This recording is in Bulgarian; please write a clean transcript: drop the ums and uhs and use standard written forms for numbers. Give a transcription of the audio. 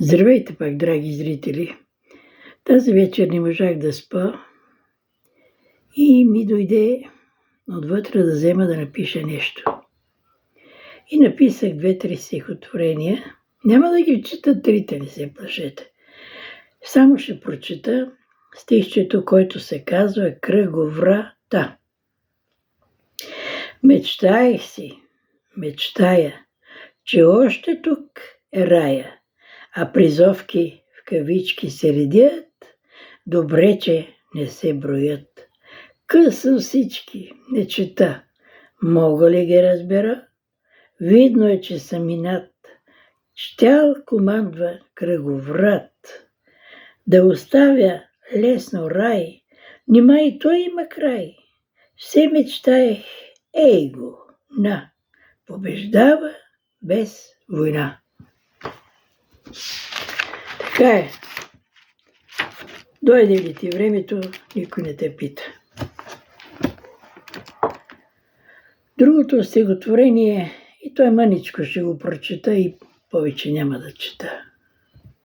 Здравейте пак, драги зрители! Тази вечер не можах да спа и ми дойде отвътре да взема да напиша нещо. И написах 2-3 стихотворения. Няма да ги чета трите, не се плашете. Само ще прочета стихчето, който се казва Кръговрата. Мечтаех си, мечтая, че още тук е рая, а призовки в кавички се редят, добре, че не се броят. Късам всички, не чета, мога ли ги разбера? Видно е, че съм инат, щял командва кръговрат. Да оставя лесно рай, нима и той има край. Все мечтаех, ей го, на, побеждава без война. Така е. Дойде ли ти времето, никой не те пита. Другото стихотворение, и той мъничко ще го прочета и повече няма да чета.